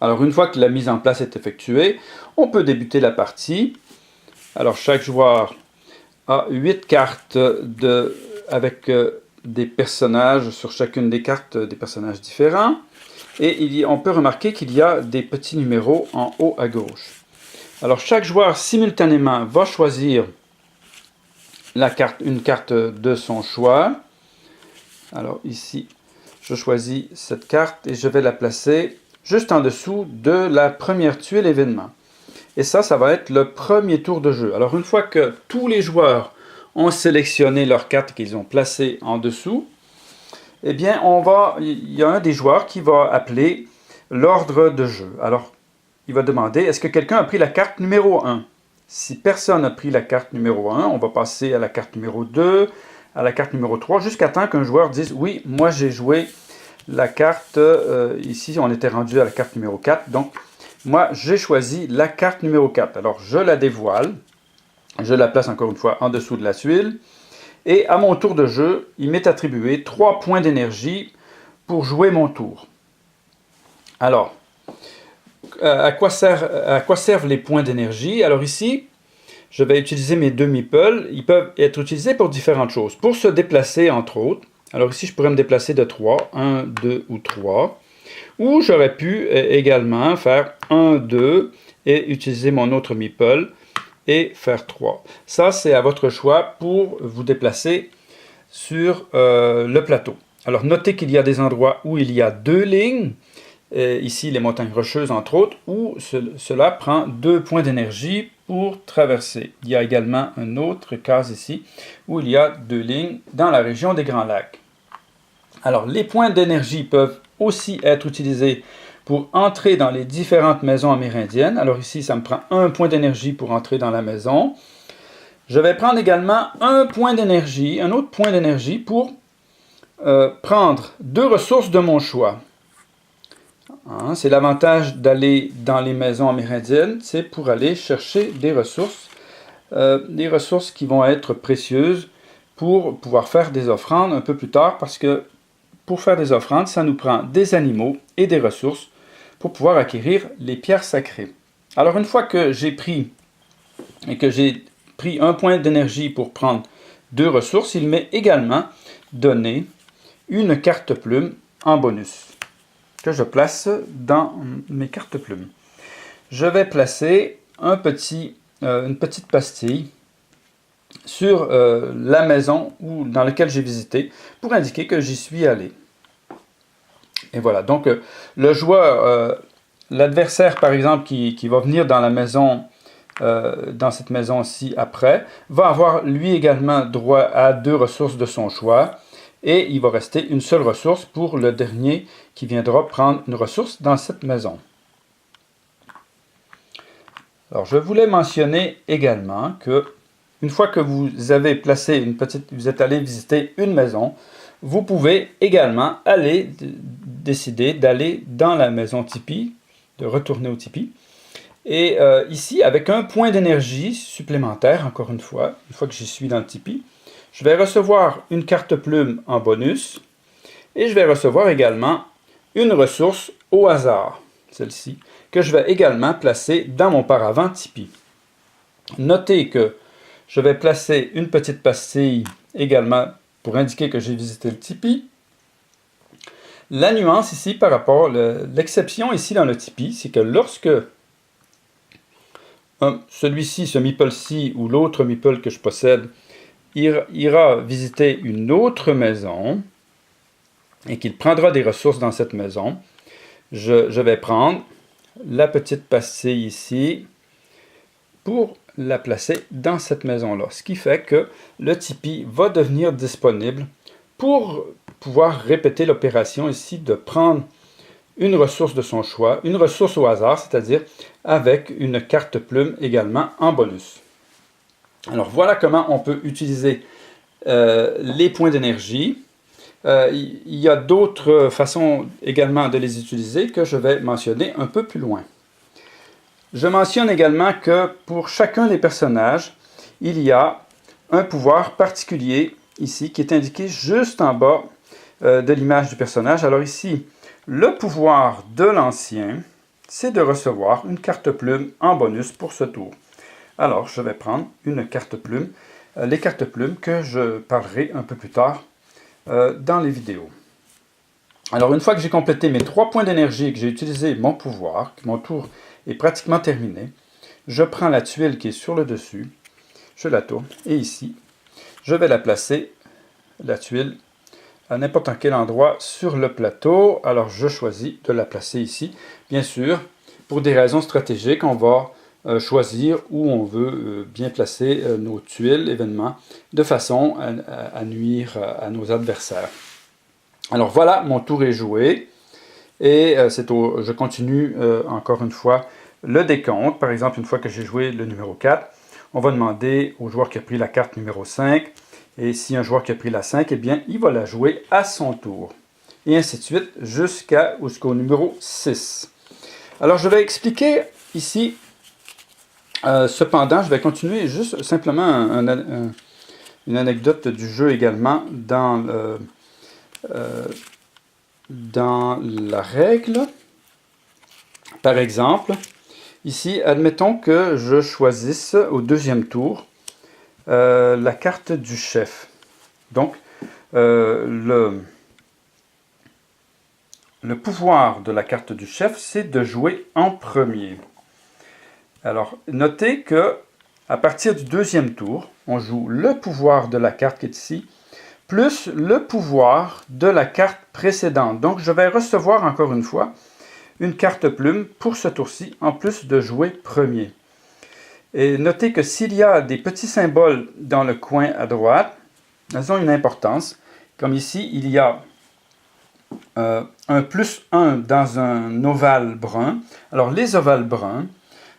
Alors une fois que la mise en place est effectuée, on peut débuter la partie. Alors chaque joueur a 8 cartes avec des personnages sur chacune des cartes, des personnages différents. Et on peut remarquer qu'il y a des petits numéros en haut à gauche. Alors chaque joueur simultanément va choisir une carte de son choix. Alors ici, je choisis cette carte et je vais la placer juste en dessous de la première tuile événement. Et ça va être le premier tour de jeu. Alors une fois que tous les joueurs ont sélectionné leur carte qu'ils ont placée en dessous, eh bien il y a un des joueurs qui va appeler l'ordre de jeu. Alors il va demander, est-ce que quelqu'un a pris la carte numéro 1? Si personne n'a pris la carte numéro 1, on va passer à la carte numéro 2, à la carte numéro 3, jusqu'à temps qu'un joueur dise, oui, moi j'ai joué la carte, ici on était rendu à la carte numéro 4, donc moi j'ai choisi la carte numéro 4. Alors je la dévoile, je la place encore une fois en dessous de la tuile, et à mon tour de jeu, il m'est attribué 3 points d'énergie pour jouer mon tour. Alors, à quoi servent les points d'énergie? Alors ici, je vais utiliser mes 2 meeples. Ils peuvent être utilisés pour différentes choses. Pour se déplacer, entre autres. Alors ici, je pourrais me déplacer de 3, 1, 2 ou 3. Ou j'aurais pu également faire 1, 2 et utiliser mon autre meeple et faire 3. Ça, c'est à votre choix pour vous déplacer sur le plateau. Alors notez qu'il y a des endroits où il y a 2 lignes. Ici, les montagnes rocheuses, entre autres, où cela prend 2 points d'énergie pour traverser. Il y a également une autre case ici, où il y a 2 lignes dans la région des Grands Lacs. Alors, les points d'énergie peuvent aussi être utilisés pour entrer dans les différentes maisons amérindiennes. Alors ici, ça me prend 1 point d'énergie pour entrer dans la maison. Je vais prendre également un autre point d'énergie pour prendre 2 ressources de mon choix. C'est l'avantage d'aller dans les maisons amérindiennes, c'est pour aller chercher des ressources qui vont être précieuses pour pouvoir faire des offrandes un peu plus tard, parce que pour faire des offrandes, ça nous prend des animaux et des ressources pour pouvoir acquérir les pierres sacrées. Alors une fois que j'ai pris 1 point d'énergie pour prendre 2 ressources, il m'est également donné une carte plume en bonus que je place dans mes cartes plumes. Je vais placer une petite pastille sur la maison dans laquelle j'ai visité pour indiquer que j'y suis allé. Et voilà, donc le joueur, l'adversaire par exemple qui va venir dans la maison, dans cette maison-ci après, va avoir lui également droit à 2 ressources de son choix. Et il va rester une seule ressource pour le dernier qui viendra prendre une ressource dans cette maison. Alors, je voulais mentionner également que une fois que vous avez placé vous êtes allé visiter une maison, vous pouvez également décider d'aller dans la maison tipi, de retourner au tipi. Et ici, avec 1 point d'énergie supplémentaire, encore une fois que j'y suis dans le tipi, je vais recevoir une carte plume en bonus et je vais recevoir également une ressource au hasard, celle-ci, que je vais également placer dans mon paravent Tipeee. Notez que je vais placer une petite pastille également pour indiquer que j'ai visité le Tipeee. La nuance ici par rapport, l'exception ici dans le Tipeee, c'est que lorsque celui-ci, ce meeple-ci ou l'autre meeple que je possède, ira visiter une autre maison et qu'il prendra des ressources dans cette maison, je vais prendre la petite pastille ici pour la placer dans cette maison-là. Ce qui fait que le Tipeee va devenir disponible pour pouvoir répéter l'opération ici de prendre une ressource de son choix, une ressource au hasard, c'est-à-dire avec une carte plume également en bonus. Alors voilà comment on peut utiliser les points d'énergie. Il y a d'autres façons également de les utiliser que je vais mentionner un peu plus loin. Je mentionne également que pour chacun des personnages, il y a un pouvoir particulier ici qui est indiqué juste en bas de l'image du personnage. Alors ici, le pouvoir de l'ancien, c'est de recevoir une carte plume en bonus pour ce tour. Alors, je vais prendre une carte plume, les cartes plumes que je parlerai un peu plus tard dans les vidéos. Alors, une fois que j'ai complété mes 3 points d'énergie et que j'ai utilisé mon pouvoir, que mon tour est pratiquement terminé, je prends la tuile qui est sur le dessus, je la tourne, et ici, je vais la placer, la tuile, à n'importe quel endroit sur le plateau. Alors, je choisis de la placer ici. Bien sûr, pour des raisons stratégiques, on va choisir où on veut bien placer nos tuiles, événements, de façon à nuire à nos adversaires. Alors voilà, mon tour est joué. Et je continue encore une fois le décompte. Par exemple, une fois que j'ai joué le numéro 4, on va demander au joueur qui a pris la carte numéro 5. Et si un joueur qui a pris la 5, eh bien, il va la jouer à son tour. Et ainsi de suite jusqu'au numéro 6. Alors, je vais expliquer ici, cependant, je vais continuer juste simplement une anecdote du jeu également dans la règle. Par exemple, ici, admettons que je choisisse au deuxième tour la carte du chef. Donc, le pouvoir de la carte du chef, c'est de jouer en premier. Alors, notez que à partir du deuxième tour, on joue le pouvoir de la carte qui est ici, plus le pouvoir de la carte précédente. Donc, je vais recevoir encore une fois une carte plume pour ce tour-ci, en plus de jouer premier. Et notez que s'il y a des petits symboles dans le coin à droite, elles ont une importance. Comme ici, il y a un +1 dans un ovale brun. Alors, les ovales bruns,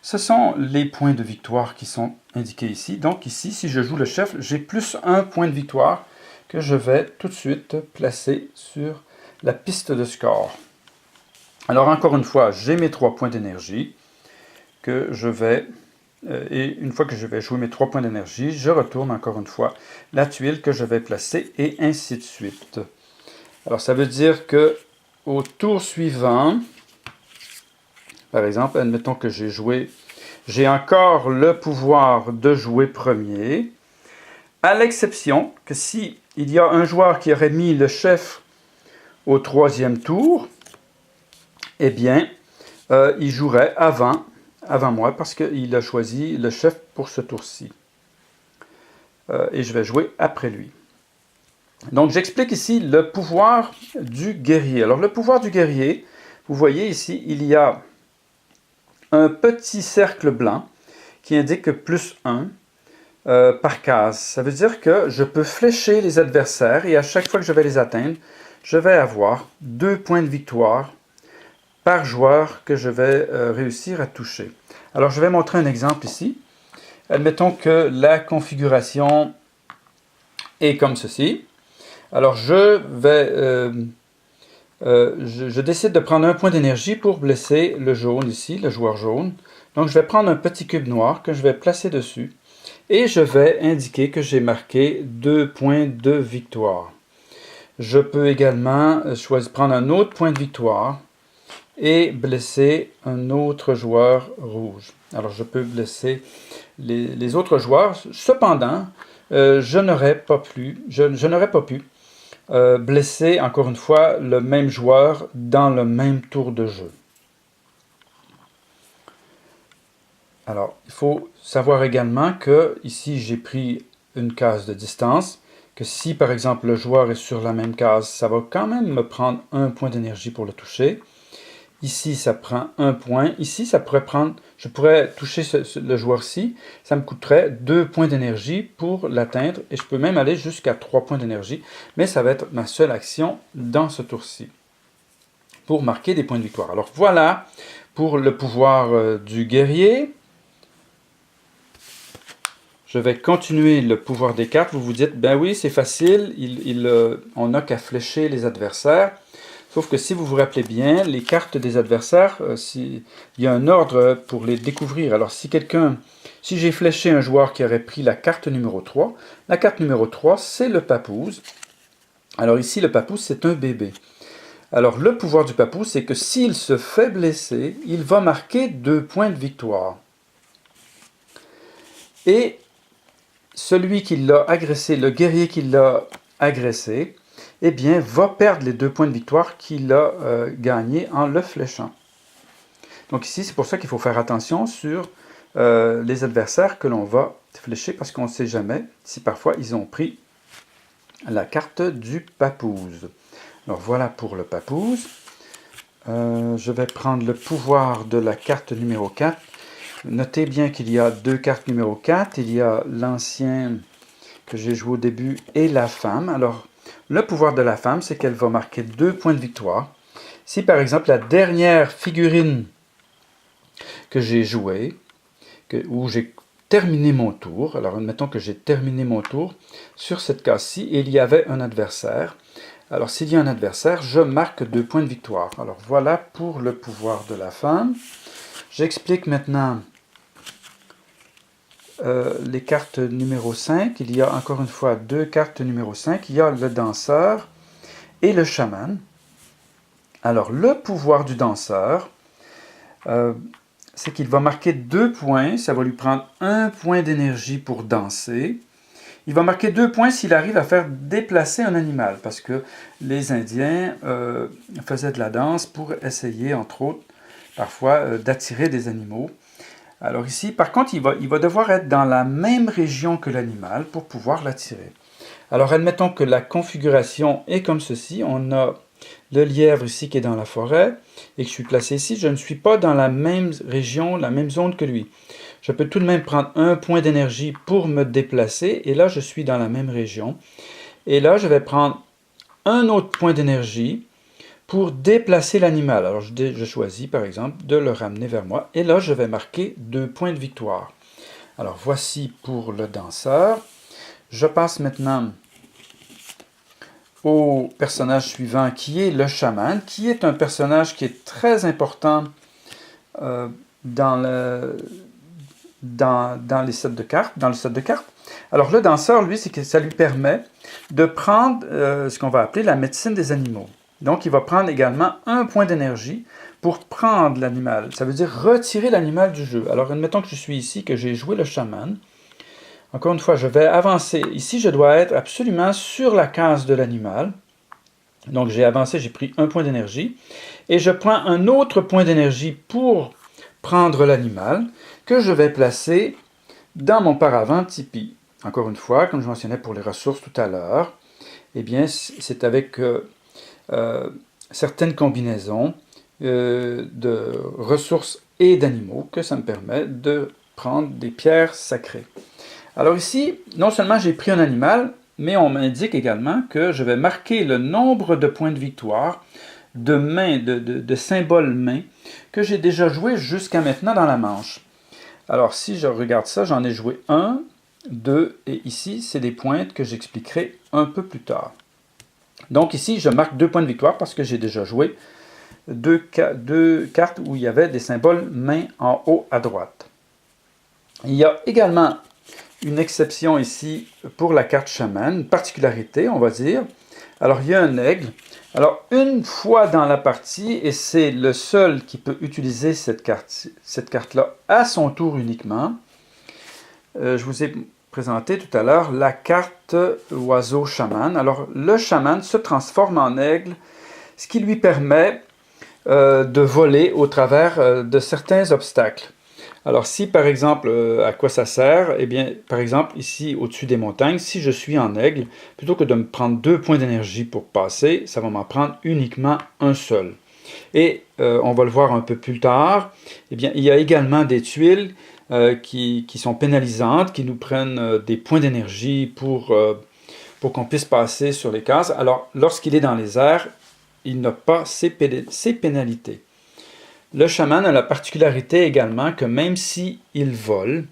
ce sont les points de victoire qui sont indiqués ici. Donc ici, si je joue le chef, j'ai +1 point de victoire que je vais tout de suite placer sur la piste de score. Alors, encore une fois, j'ai mes 3 points d'énergie que je vais... Et une fois que je vais jouer mes 3 points d'énergie, je retourne encore une fois la tuile que je vais placer et ainsi de suite. Alors, ça veut dire que au tour suivant, par exemple, admettons que j'ai encore le pouvoir de jouer premier, à l'exception que si il y a un joueur qui aurait mis le chef au 3e tour, eh bien, il jouerait avant moi parce qu'il a choisi le chef pour ce tour-ci. Et je vais jouer après lui. Donc, j'explique ici le pouvoir du guerrier. Alors, le pouvoir du guerrier, vous voyez ici, il y a un petit cercle blanc qui indique +1 par case. Ça veut dire que je peux flécher les adversaires et à chaque fois que je vais les atteindre, je vais avoir 2 points de victoire par joueur que je vais réussir à toucher. Alors, je vais montrer un exemple ici. Admettons que la configuration est comme ceci. Alors, je décide de prendre un point d'énergie pour blesser le jaune ici, le joueur jaune. Donc, je vais prendre un petit cube noir que je vais placer dessus. Et je vais indiquer que j'ai marqué 2 points de victoire. Je peux également prendre un autre point de victoire et blesser un autre joueur rouge. Alors, je peux blesser les autres joueurs. Cependant, je n'aurais pas pu blesser, encore une fois, le même joueur dans le même tour de jeu. Alors, il faut savoir également que ici, j'ai pris une case de distance, que si, par exemple, le joueur est sur la même case, ça va quand même me prendre 1 point d'énergie pour le toucher. Ici, ça prend 1 point. Ici, je pourrais toucher le joueur-ci. Ça me coûterait 2 points d'énergie pour l'atteindre. Et je peux même aller jusqu'à 3 points d'énergie. Mais ça va être ma seule action dans ce tour-ci pour marquer des points de victoire. Alors voilà pour le pouvoir du guerrier. Je vais continuer le pouvoir des cartes. Vous vous dites, ben oui, c'est facile. On n'a qu'à flécher les adversaires. Sauf que si vous vous rappelez bien, les cartes des adversaires, il y a un ordre pour les découvrir. Alors si j'ai fléché un joueur qui aurait pris la carte numéro 3, la carte numéro 3, c'est le papouse. Alors ici, le papouse, c'est un bébé. Alors, le pouvoir du papou, c'est que s'il se fait blesser, il va marquer 2 points de victoire. Et celui qui l'a agressé, le guerrier qui l'a agressé, eh bien, va perdre les 2 points de victoire qu'il a gagnés en le fléchant. Donc ici, c'est pour ça qu'il faut faire attention sur les adversaires que l'on va flécher, parce qu'on ne sait jamais si parfois ils ont pris la carte du papouze. Alors voilà pour le papouze. Je vais prendre le pouvoir de la carte numéro 4. Notez bien qu'il y a 2 cartes numéro 4. Il y a l'ancien que j'ai joué au début et la femme. Alors, le pouvoir de la femme, c'est qu'elle va marquer 2 points de victoire. Si par exemple la dernière figurine que j'ai jouée, où j'ai terminé mon tour, alors admettons que j'ai terminé mon tour, sur cette case-ci, il y avait un adversaire. Alors s'il y a un adversaire, je marque 2 points de victoire. Alors voilà pour le pouvoir de la femme. J'explique maintenant les cartes numéro 5. Il y a encore une fois 2 cartes numéro 5. Il y a le danseur et le chaman. Alors le pouvoir du danseur, c'est qu'il va marquer 2 points. Ça va lui prendre 1 point d'énergie pour danser. Il va marquer 2 points s'il arrive à faire déplacer un animal, parce que les Indiens faisaient de la danse pour essayer, entre autres, parfois d'attirer des animaux. Alors ici, par contre, il va devoir être dans la même région que l'animal pour pouvoir l'attirer. Alors admettons que la configuration est comme ceci. On a le lièvre ici qui est dans la forêt et que je suis placé ici. Je ne suis pas dans la même région, la même zone que lui. Je peux tout de même prendre 1 point d'énergie pour me déplacer, et là je suis dans la même région. Et là je vais prendre un autre point d'énergie pour déplacer l'animal. Alors je choisis par exemple de le ramener vers moi, et là je vais marquer 2 points de victoire. Alors voici pour le danseur. Je passe maintenant au personnage suivant qui est le chaman, qui est un personnage qui est très important dans les sets de cartes, dans le set de cartes. Alors le danseur, lui, c'est que ça lui permet de prendre ce qu'on va appeler la médecine des animaux. Donc il va prendre également 1 point d'énergie pour prendre l'animal. Ça veut dire retirer l'animal du jeu. Alors admettons que je suis ici, que j'ai joué le chaman. Encore une fois, je vais avancer. Ici, je dois être absolument sur la case de l'animal. Donc j'ai avancé, j'ai pris 1 point d'énergie. Et je prends un autre point d'énergie pour prendre l'animal, que je vais placer dans mon paravent Tipeee. Encore une fois, comme je mentionnais pour les ressources tout à l'heure, eh bien, c'est avec certaines combinaisons de ressources et d'animaux que ça me permet de prendre des pierres sacrées. Alors ici, non seulement j'ai pris un animal, mais on m'indique également que je vais marquer le nombre de points de victoire de mains, de symboles mains, que j'ai déjà joué jusqu'à maintenant dans la manche. Alors si je regarde ça, j'en ai joué 1, 2, et ici, c'est des pointes que j'expliquerai un peu plus tard. Donc ici, je marque 2 points de victoire parce que j'ai déjà joué 2 cartes où il y avait des symboles mains en haut à droite. Il y a également une exception ici pour la carte chaman, une particularité, on va dire. Alors, il y a un aigle. Alors, une fois dans la partie, et c'est le seul qui peut utiliser cette carte-là à son tour uniquement, je vous ai présenté tout à l'heure la carte oiseau chaman. Alors, le chaman se transforme en aigle, ce qui lui permet de voler au travers de certains obstacles. Alors si par exemple, à quoi ça sert? Eh bien, par exemple, ici au-dessus des montagnes, si je suis en aigle, plutôt que de me prendre 2 points d'énergie pour passer, ça va m'en prendre uniquement un seul. Et on va le voir un peu plus tard, eh bien, il y a également des tuiles qui sont pénalisantes, qui nous prennent des points d'énergie pour qu'on puisse passer sur les cases. Alors, lorsqu'il est dans les airs, il n'a pas ces pénalités. Le chaman a la particularité également que même s'il vole,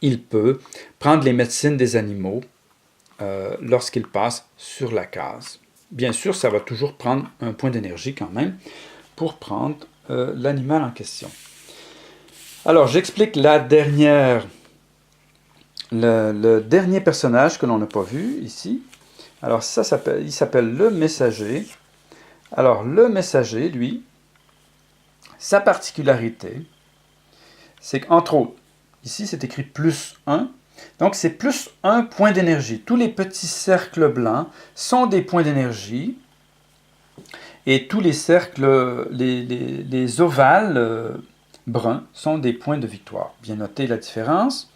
il peut prendre les médecines des animaux lorsqu'il passe sur la case. Bien sûr, ça va toujours prendre un point d'énergie quand même pour prendre l'animal en question. Alors, j'explique le dernier personnage que l'on n'a pas vu ici. Alors, il s'appelle le messager. Alors, le messager, lui, sa particularité, c'est qu'entre autres, ici c'est écrit plus 1, donc c'est plus 1 point d'énergie. Tous les petits cercles blancs sont des points d'énergie, et tous les cercles, les ovales bruns sont des points de victoire. Bien noter la différence.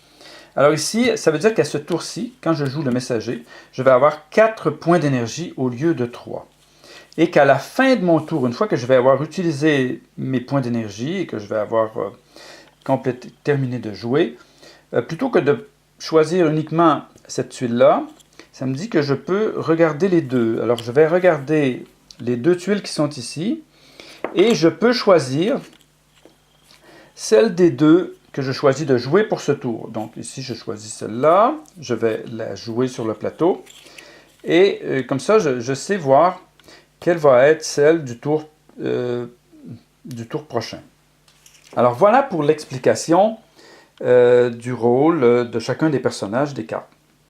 Alors ici, ça veut dire qu'à ce tour-ci, quand je joue le messager, je vais avoir 4 points d'énergie au lieu de 3. Et qu'à la fin de mon tour, une fois que je vais avoir utilisé mes points d'énergie et que je vais avoir terminé de jouer, plutôt que de choisir uniquement cette tuile-là, ça me dit que je peux regarder les deux. Alors je vais regarder les deux tuiles qui sont ici et je peux choisir celle des deux que je choisis de jouer pour ce tour. Donc ici, je choisis celle-là. Je vais la jouer sur le plateau. Et comme ça, je sais voir quelle va être celle du tour prochain. Alors voilà pour l'explication du rôle de chacun des personnages des cartes.